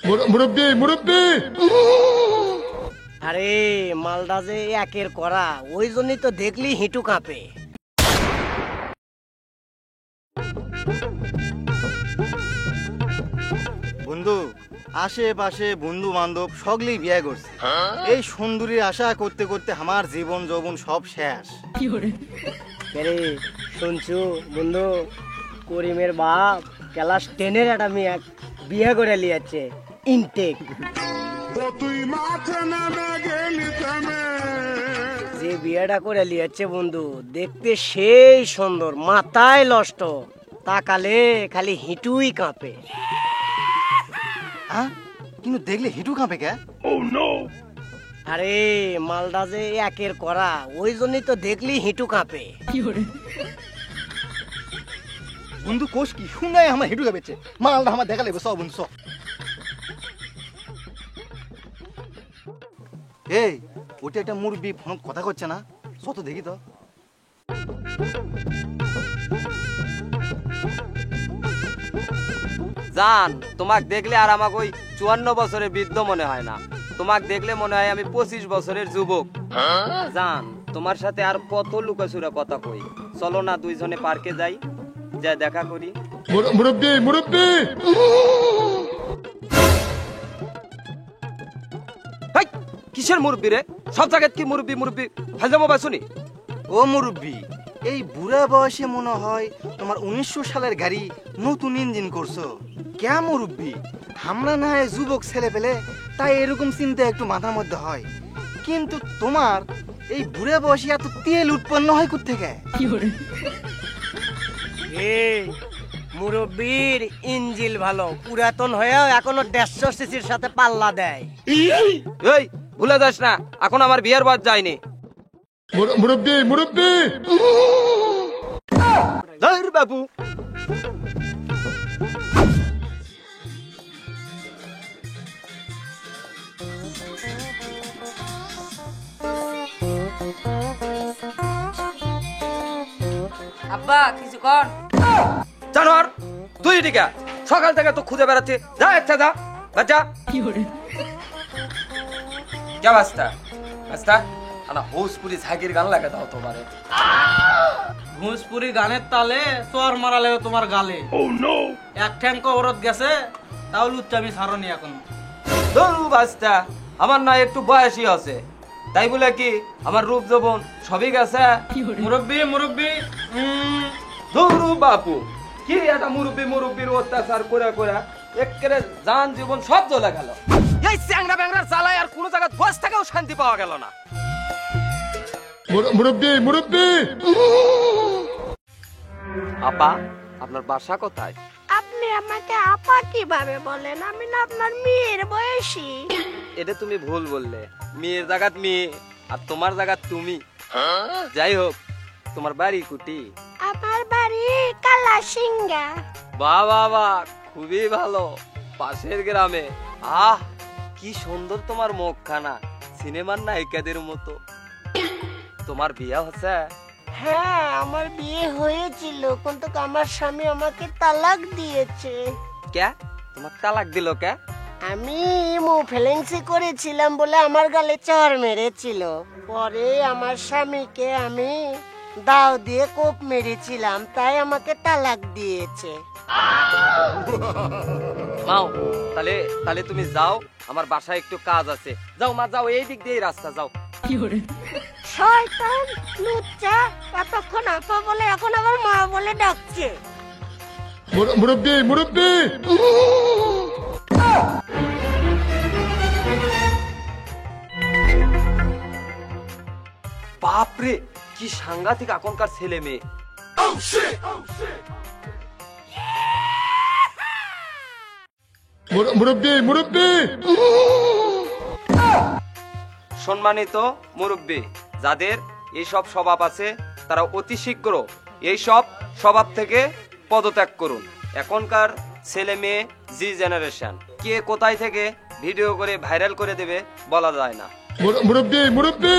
মুরব্বি মুরব্বি আরে মালদা যে একের করা, ওই জন্যই তো দেখলি হিঁটু কাঁপে। বন্ধু, আশেপাশে বন্ধু বান্ধব সকলেই বিয়ে করছে। এই সুন্দরীর আশা করতে করতে আমার জীবন যৌবন সব শেষ। আরে শুনছু বন্ধু, করিমের বাপ ক্লাস 10-এর একটা মেয়ে বিয়ে করে লিয়াচ্ছে, ইনটেক। যে বিয়েটা করে লিয়াচ্ছে বন্ধু, দেখতে সেই সুন্দর, মাথায় নষ্ট, তাকালে খালি হিঁটুই কাঁপে। হ্যাঁ, কিন্তু দেখলে হিটু কাঁপে কে? আরে মালদা যে একের করা, ওই জন্যই তো দেখলি হিঁটু কাঁপে। বন্ধু কোষ কি শুনাই আমার হিটু কাঁপেছে। মালটা আমার দেখা লাগবে সব বন্ধু সব। এই ওটা একটা মুরব্বি ফোন কথা করছে না, সত দেখি তো। জান, তোমাক দেখলে আর আমাকে ওই 54 বছরের বৃদ্ধ মনে হয় না, তোমাক দেখলে মনে হয় আমি 25 বছরের যুবক। জান, তোমার সাথে আর কত লুকাচুরা কথা কই, চলো না দুইজনে পার্কে যাই, যা দেখা করি। মুরব্বি মুরব্বি হেই, কিসের মুরব্বি রে? সব জায়গায় কি মুরব্বি মুরব্বি ফাজলামো শুনি? ও মুরব্বি, এই বুড়া বয়সে মনে হয় তোমার 1900 সালের গাড়ি নতুন ইঞ্জিন করছো। কে মুরব্বি, আমরা না হয় যুবক ছেলে পেলে, তাই এরকম চিন্তা একটু মাথার মধ্যে হয়, কিন্তু তোমার এই বুড়া বয়সে এত তেল উৎপন্ন হয় কোত্থেকে? এই মুরব্বির ইঞ্জিল ভালো, পুরাতন হয়েও এখনো 150 সিসির সাথে পাল্লা দেয়। এই ভুলে যাস না, এখন আমার বিয়ের বাদ যায়নি। মুরব্বি মুরব্বি ধর বাবু, আব্বা কিছু কর। জানোয়ার তুই এদিকে, সকাল থেকে তো খুঁজে বেড়াচ্ছি, যা একটা যা বাচ্চা। কে বাস্তা বাস্তা আনা ভোজপুরি ঝাঁকির গান লাগে দাও তোমারে। ভোজপুরি গানের তালে চর মারালে তোমার গালে। এক ঠ্যাং কবরত গেছে, তাও লুচ্চামি ছাড়নি এখন। ধরু বাস্তা, আমার না একটু বয়সী আছে, তাই বলে কি আমার রূপ যৌবন সবই গেছে? মুরব্বি মুরব্বি ধরু বাপু, কি একটা মুরব্বি মুরব্বির অত্যাচার করে করে একেবারে জান জীবন সব জ্বলে গেল। এই চ্যাংরা ব্যাংরার জ্বালায় আর কোনো জায়গায় বস থেকেও শান্তি পাওয়া গেল না। মুরব্বি মুরব্বি আপা, আপনার বাসা কোথায়? আপনি আমাকে আপা কিভাবে বলেন? আমি না আপনার মেয়ের বয়সী। এটা তুমি ভুল বললে, মেয়ের জায়গাত মেয়ে আর তোমার জায়গাত তুমি। যাই হোক, তোমার বাড়ি কুটি? আমার বাড়ি কালাসিঙ্গা। বাহ বাহ বাহ, খুবই ভালো, পাশের গ্রামে। আহ কি সুন্দর তোমার মুখখানা, সিনেমার নায়িকাদের মতো। তোমার বিয়ে হচ্ছে? হ্যাঁ, আমার বিয়ে হয়েছিল, কিন্তু আমার স্বামী আমাকে তালাক দিয়েছে। কে তোমার তালাক দিল কে? আমি মুফেলেন্সি করেছিলাম বলে আমার গালে চড় মেরেছিল। পরে আমার স্বামীকে আমি দাও দিয়ে কোপ মেরেছিলাম, তাই আমাকে তালাক দিয়েছে। মাও, তাহলে তাহলে তুমি যাও, আমার বাসায় একটু কাজ আছে। যাও মা, যাও, এই দিক দিয়ে রাস্তা যাও। শয়তান লুচ্চা, এতক্ষণ আপা বলে এখন আবার মা বলে ডাকছে। মুরব্বি মুরব্বি বাপরে, কি সাংঘাতিক এখনকার ছেলে মেয়ে। মুরব্বি মুরব্বি সম্মানিত মুরব্বী, যাদের এইসব স্বভাব আছে তারা অতি শীঘ্র এইসব স্বভাব থেকে পদত্যাগ করুন। এখনকার ছেলে মেয়ে জি জেনারেশন, কে কোথায় থেকে ভিডিও করে ভাইরাল করে দেবে বলা যায় না। মুরব্বি মুরব্বি